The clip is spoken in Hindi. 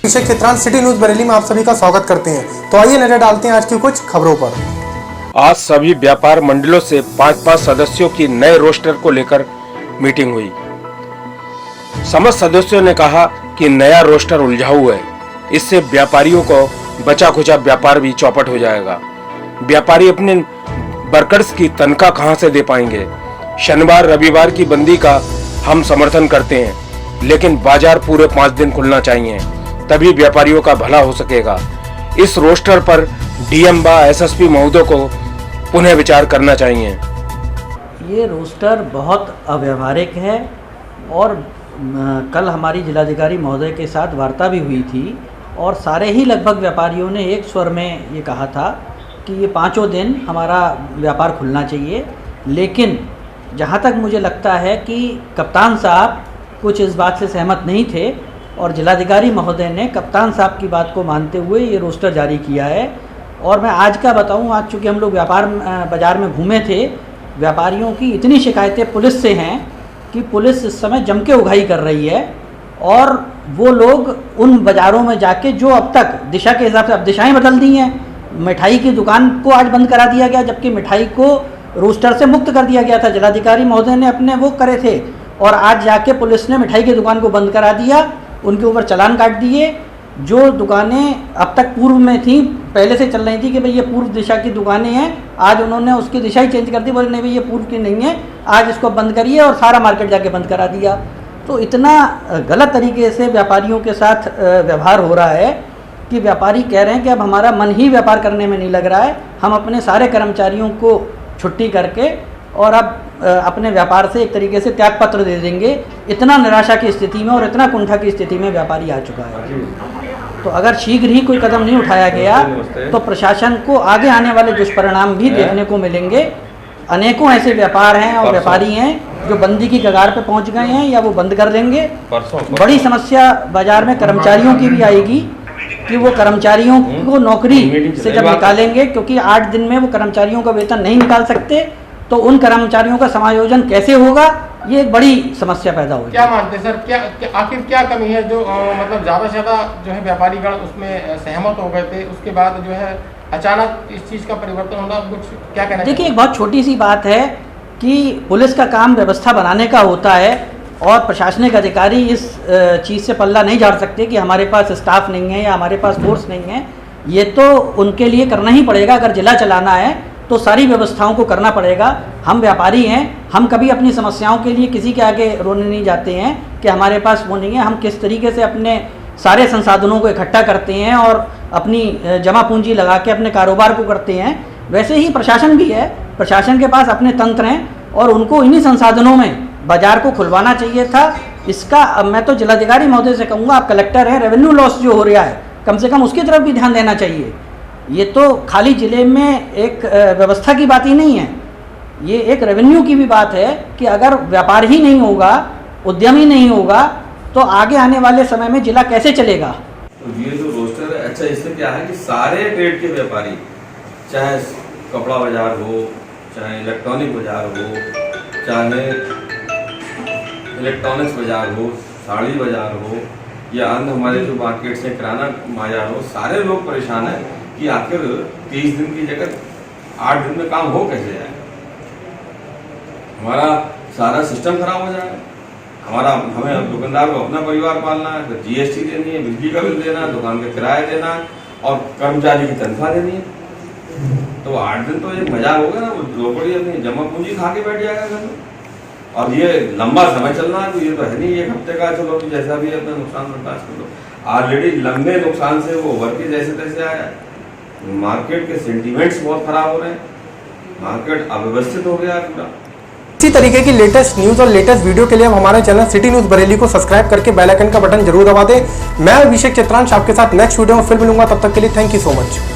अभिषेक चित्रान सिटी न्यूज बरेली में आप सभी का स्वागत करते हैं। तो आइए नजर डालते हैं आज की कुछ खबरों पर। आज सभी व्यापार मंडलों से 5-5 सदस्यों की नए रोस्टर को लेकर मीटिंग हुई। समस्त सदस्यों ने कहा कि नया रोस्टर उलझाऊ है, इससे व्यापारियों को बचा खुचा व्यापार भी चौपट हो जाएगा। व्यापारी अपने वर्कर्स की तनख्वाह कहां से दे पाएंगे। शनिवार रविवार की बंदी का हम समर्थन करते हैं, लेकिन बाजार पूरे 5 दिन खुलना चाहिए, तभी व्यापारियों का भला हो सकेगा। इस रोस्टर पर डीएम व एसएसपी महोदय को पुनः विचार करना चाहिए। ये रोस्टर बहुत अव्यावहारिक है और कल हमारी जिलाधिकारी महोदय के साथ वार्ता भी हुई थी और सारे ही लगभग व्यापारियों ने एक स्वर में ये कहा था कि ये 5 दिन हमारा व्यापार खुलना चाहिए। लेकिन जहाँ तक मुझे लगता है कि कप्तान साहब कुछ इस बात से सहमत नहीं थे और जिलाधिकारी महोदय ने कप्तान साहब की बात को मानते हुए ये रोस्टर जारी किया है। और मैं आज का बताऊं, आज चूँकि हम लोग व्यापार बाज़ार में घूमे थे, व्यापारियों की इतनी शिकायतें पुलिस से हैं कि पुलिस इस समय जम के उगाही कर रही है और वो लोग उन बाज़ारों में जाके जो अब तक दिशा के हिसाब से अब दिशाएं बदल दी हैं। मिठाई की दुकान को आज बंद करा दिया गया, जबकि मिठाई को रोस्टर से मुक्त कर दिया गया था। जिलाधिकारी महोदय ने अपने वो करे थे और आज जाके पुलिस ने मिठाई की दुकान को बंद करा दिया, उनके ऊपर चालान काट दिए। जो दुकानें अब तक पूर्व में थी, पहले से चल रही थी कि भाई ये पूर्व दिशा की दुकानें हैं, आज उन्होंने उसकी दिशा ही चेंज कर दी, बोले नहीं भाई ये पूर्व की नहीं है, आज इसको बंद करिए, और सारा मार्केट जाके बंद करा दिया। तो इतना गलत तरीके से व्यापारियों के साथ व्यवहार हो रहा है कि व्यापारी कह रहे हैं कि अब हमारा मन ही व्यापार करने में नहीं लग रहा है, हम अपने सारे कर्मचारियों को छुट्टी करके और अब अपने व्यापार से एक तरीके से त्याग पत्र दे देंगे। इतना निराशा की स्थिति में और इतना कुंठा की स्थिति में व्यापारी आ चुका है। तो अगर शीघ्र ही कोई कदम नहीं उठाया गया तो प्रशासन को आगे आने वाले दुष्परिणाम भी देखने को मिलेंगे। अनेकों ऐसे व्यापार हैं और व्यापारी हैं जो बंदी की कगार पे पहुंच गए हैं या वो बंद कर देंगे। बड़ी समस्या बाजार में कर्मचारियों की भी आएगी कि वो कर्मचारियों को नौकरी से जब निकालेंगे, क्योंकि 8 दिन में वो कर्मचारियों का वेतन नहीं निकाल सकते, तो उन कर्मचारियों का समायोजन कैसे होगा, ये एक बड़ी समस्या पैदा होगी। क्या मानते हैं सर, आखिर क्या कमी है जो मतलब ज़्यादा से ज़्यादा जो है व्यापारीगण उसमें सहमत हो गए थे, उसके बाद जो है अचानक इस चीज़ का परिवर्तन होना, कुछ क्या कहना? देखिए, एक बहुत छोटी सी बात है कि पुलिस का काम व्यवस्था बनाने का होता है और प्रशासनिक अधिकारी इस चीज़ से पल्ला नहीं झाड़ सकते कि हमारे पास स्टाफ नहीं है या हमारे पास फोर्स नहीं है। ये तो उनके लिए करना ही पड़ेगा। अगर जिला चलाना है तो सारी व्यवस्थाओं को करना पड़ेगा। हम व्यापारी हैं, हम कभी अपनी समस्याओं के लिए किसी के आगे रोने नहीं जाते हैं कि हमारे पास वो नहीं है। हम किस तरीके से अपने सारे संसाधनों को इकट्ठा करते हैं और अपनी जमा पूंजी लगा के अपने कारोबार को करते हैं, वैसे ही प्रशासन भी है। प्रशासन के पास अपने तंत्र हैं और उनको इन्हीं संसाधनों में बाजार को खुलवाना चाहिए था। इसका मैं तो जिलाधिकारी महोदय से कहूँगा, आप कलेक्टर हैं, रेवेन्यू लॉस जो हो रहा है कम से कम उसकी तरफ भी ध्यान देना चाहिए। ये तो खाली जिले में एक व्यवस्था की बात ही नहीं है, ये एक रेवेन्यू की भी बात है कि अगर व्यापार ही नहीं होगा, उद्यम ही नहीं होगा, तो आगे आने वाले समय में जिला कैसे चलेगा। तो ये जो रोस्टर है, अच्छा इसमें क्या है कि सारे ट्रेड के व्यापारी, चाहे कपड़ा बाजार हो, चाहे इलेक्ट्रॉनिक बाजार हो, चाहे इलेक्ट्रॉनिक्स बाजार हो, साड़ी बाजार हो, या अन्य हमारे जो मार्केट से किराना बाजार हो, सारे लोग परेशान हैं कि आखिर 30 दिन की जगह 8 दिन में काम हो कैसे जाए। हमारा सारा सिस्टम खराब हो जाए। हमें दुकानदार को अपना परिवार पालना है, फिर जीएसटी देनी है, बिजली का बिल देना है, दुकान का किराया देना है और कर्मचारी की तनख्वाह देनी है। तो 8 दिन तो एक मजाक होगा ना, वो झोपड़ी अपनी जमा पूंजी खा के बैठ जाएगा घर में। और ये लंबा समय चलना है, तो ये तो है नहीं 1 हफ्ते का, चलो तो जैसा भी अपना नुकसान बर्दाश्त कर लो। ऑलरेडी लंबे नुकसान से वो उभर के जैसे तैसे आया। मार्केट के सेंटीमेंट्स बहुत खराब हो रहे हैं, मार्केट अव्यवस्थित हो गया है पूरा। इसी तरीके की लेटेस्ट न्यूज और लेटेस्ट वीडियो के लिए आप हमारे चैनल सिटी न्यूज बरेली को सब्सक्राइब करके बेल आइकन का बटन जरूर दबा दें। मैं अभिषेक चित्रान आपके साथ नेक्स्ट वीडियो में फिर मिलूंगा, तब तक के लिए थैंक यू सो मच।